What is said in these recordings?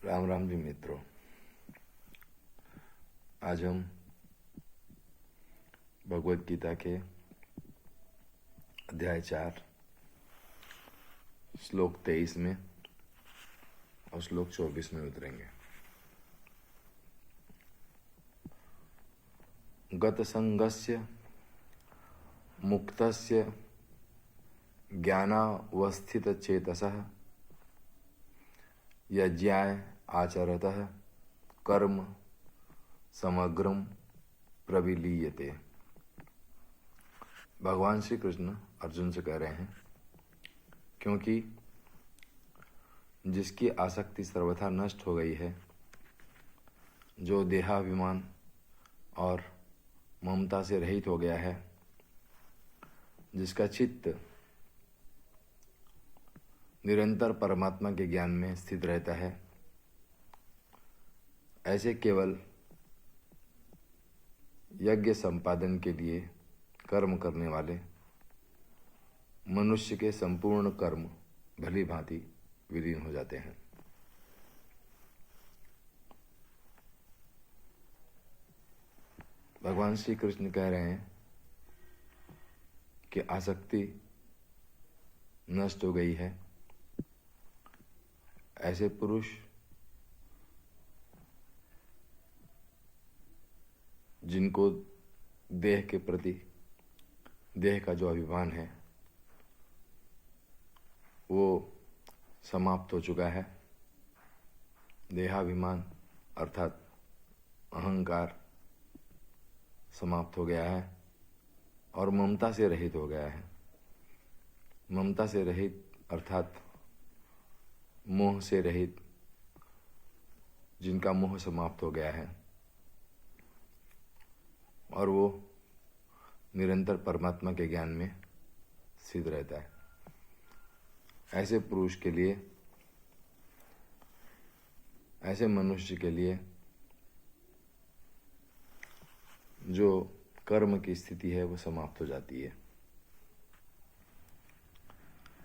राम राम जी मित्रों, आज हम भगवत गीता के अध्याय 4 श्लोक 23 में और श्लोक 24 में उतरेंगे। गत संगस्य मुक्तस्य ज्ञानावस्थित चेतसः यज्ञाय आचरतः कर्म समग्रम प्रविलीयते। भगवान श्री कृष्ण अर्जुन से कह रहे हैं, क्योंकि जिसकी आसक्ति सर्वथा नष्ट हो गई है, जो देहाभिमान और ममता से रहित हो गया है, जिसका चित्त निरंतर परमात्मा के ज्ञान में स्थित रहता है, ऐसे केवल यज्ञ संपादन के लिए कर्म करने वाले मनुष्य के संपूर्ण कर्म भली भांति विलीन हो जाते हैं। भगवान श्री कृष्ण कह रहे हैं कि आसक्ति नष्ट हो गई है। ऐसे पुरुष जिनको देह के प्रति, देह का जो अभिमान है वो समाप्त हो चुका है। देहाभिमान अर्थात अहंकार समाप्त हो गया है और ममता से रहित हो गया है। ममता से रहित अर्थात मोह से रहित, जिनका मोह समाप्त हो गया है और वो निरंतर परमात्मा के ज्ञान में स्थित रहता है। ऐसे पुरुष के लिए, ऐसे मनुष्य के लिए जो कर्म की स्थिति है वो समाप्त हो जाती है।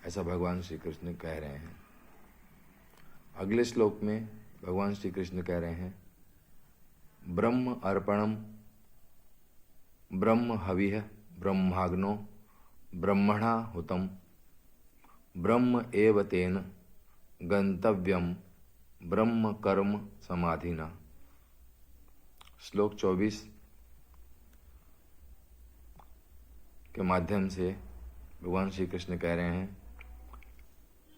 ऐसा भगवान श्री कृष्ण कह रहे हैं। अगले श्लोक में भगवान श्री कृष्ण कह रहे हैं, ब्रह्म अर्पणम ब्रह्म हविः ब्रह्माग्नो ब्रह्मणा हुतम ब्रह्म एव तेन गंतव्यम ब्रह्म कर्म समाधिना। श्लोक 24 के माध्यम से भगवान श्री कृष्ण कह रहे हैं,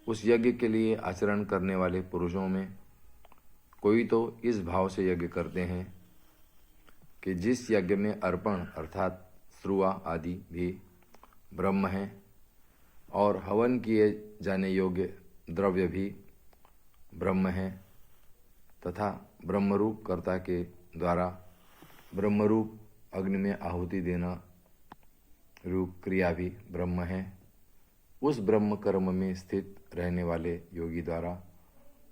उस यज्ञ के लिए आचरण करने वाले पुरुषों में कोई तो इस भाव से यज्ञ करते हैं कि जिस यज्ञ में अर्पण अर्थात श्रुआ आदि भी ब्रह्म है और हवन किए जाने योग्य द्रव्य भी ब्रह्म है तथा ब्रह्मरूप कर्ता के द्वारा ब्रह्मरूप अग्नि में आहुति देना रूप क्रिया भी ब्रह्म है। उस ब्रह्म कर्म में स्थित रहने वाले योगी द्वारा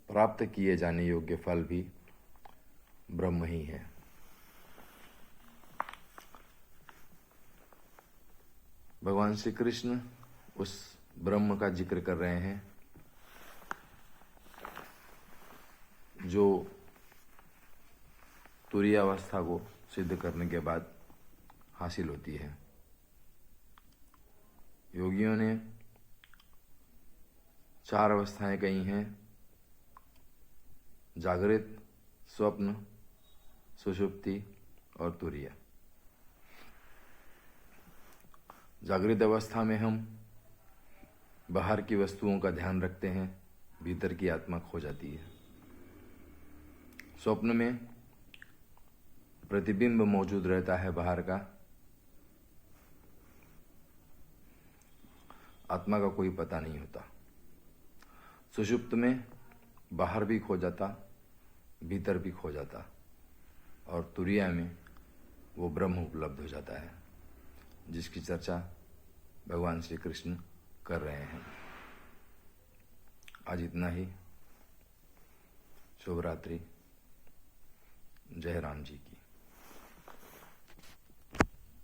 प्राप्त किए जाने योग्य फल भी ब्रह्म ही है। भगवान श्री कृष्ण उस ब्रह्म का जिक्र कर रहे हैं जो तुरीयावस्था को सिद्ध करने के बाद हासिल होती है। योगियों ने 4 अवस्थाएं कही हैं, जागृत, स्वप्न, सुषुप्ति और तुरीय। जागृत अवस्था में हम बाहर की वस्तुओं का ध्यान रखते हैं, भीतर की आत्मा खो जाती है। स्वप्न में प्रतिबिंब मौजूद रहता है बाहर का, आत्मा का कोई पता नहीं होता। सुषुप्त में बाहर भी खो जाता, भीतर भी खो जाता और तुरीया में वो ब्रह्म उपलब्ध हो जाता है, जिसकी चर्चा भगवान श्री कृष्ण कर रहे हैं। आज इतना ही। शुभ रात्रि। जय राम जी की।